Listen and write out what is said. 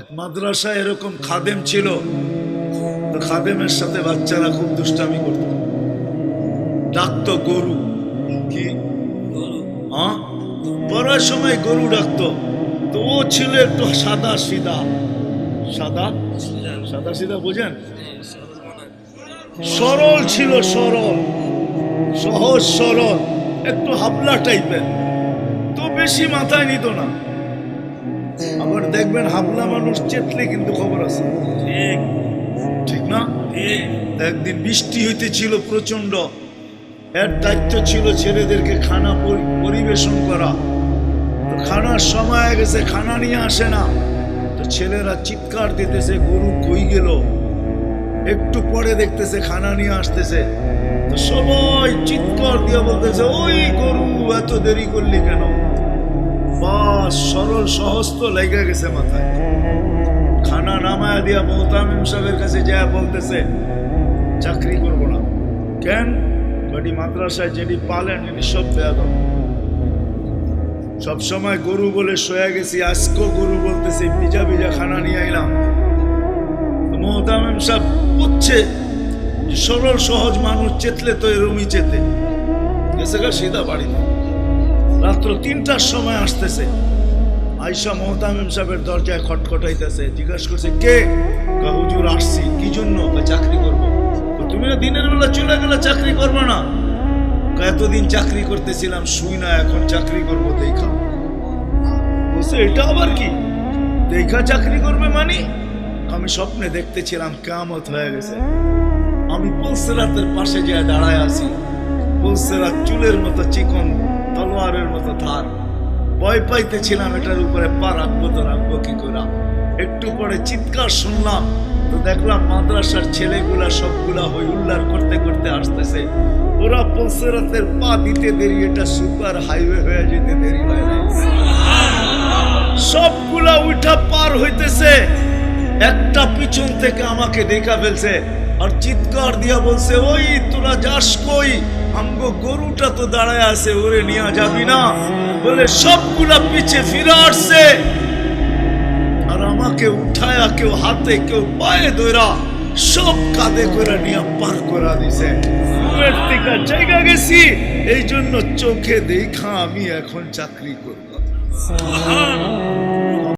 এক মাদ্রাসায় এরকম খাদেম ছিল, তো খাদেমের সাথে বাচ্চারা খুব দুষ্টামি করত, ডাকতো গরু। কি হ্যাঁ, পড়ার সময় গরু ডাকতো। তো ও ছিল একটু সাদা সিধা, সাদা সাদা সিধা বুঝেন, সরল ছিল, সরল সহজ সরল, একটু হাবলা টাইপের, তো বেশি মাথায় নিত না। আবার দেখবেন হাবলা মানুষ চেতলে কিন্তু খবর আছে, ঠিক না? একদিন বৃষ্টি হইতেছিল প্রচন্ড, এর দায়িত্ব ছিল ছেলেদেরকে খানা পরিবেশন করা। তো খানার সময় হয়ে গেছে, খানা নিয়ে আসে না, তো ছেলেরা চিৎকার দিতেছে গরু কই গেল। একটু পরে দেখতেছে খানা নিয়ে আসতেছে, তো সবাই চিৎকার দিয়ে বলতেছে ওই গরু এত দেরি করলি কেন? বাস সরল সহজ তো লেগে গেছে মাথায়। খানা নামায়া দিয়া মোহতামিম সাহেবের কাছে যায় বলতেছে চাকরি করব না। কেন? বাড়ি মাদ্রাসায় যেটি পালেন এটি সব বেয়াদব, সবসময় গরু বলে শোয়া গেছি, আজকেও গরু বলতেছে, ভিজা ভিজা খানা নিয়ে আইলাম। মোহতামিম সাহেব বুঝছে সরল সহজ মানুষ চেতলে তো এরমই চেতে গেছে গা সিধা বাড়িতে। রাত্র ৩টার সময় আসতেছে, আয়সা মোহতামিম সাহেবের দরজায় খটখটাইতেছে, জিজ্ঞাসা করছে কে? হুজুর আসছি। কি জন্য? চাকরি করবো। তুমি না দিনের বেলা চলে গেলে চাকরি করবো না? এতদিন চাকরি করতেছিলাম শুই না, এখন চাকরি করবো দেখা। বলছে এটা আবার কি দেখা চাকরি করবে? মানে আমি স্বপ্নে দেখতেছিলাম কিয়ামত হয়ে গেছে, আমি পুলসিরাতের পাশে যেয়ে দাঁড়ায় আছি, পুলসিরাত চুলের মতো চিকন, তলোয়ারের মতো ধার, ভয় পাইতেছিলাম এটার উপরে পা রাখবো তো রাখবো কি করে। একটু পরে চিৎকার শুনলাম, তো দেখলাম মাদ্রাসার ছেলেগুলা সবগুলা হই উল্লার করতে করতে আসতেছে। ওরা পুলসিরাতের পা দিতে দেরি, এটা সুপার হাইওয়ে হয়ে যেতে দেরি হয় না, সবগুলা উঠা পার হইতেছে। একটা পিছন থেকে আমাকে দেখা ফেলছে আর চিৎকার দিয়া বলছে ওই তোরা যাস কই? আমগো গরুটা তো দাঁড়ায় আছে, ওরে নিয়ে যাবি না? বলে সবগুলা পিছে ফিরে আসছে আর আমাকে উঠায়া কেউ হাতে কেউ পায়ে ধরা সব কাঁধে করে নিয়ে পার করা দিছে। জায়গা গেছি, এই জন্য চোখে দেখা আমি এখন চাকরি করব।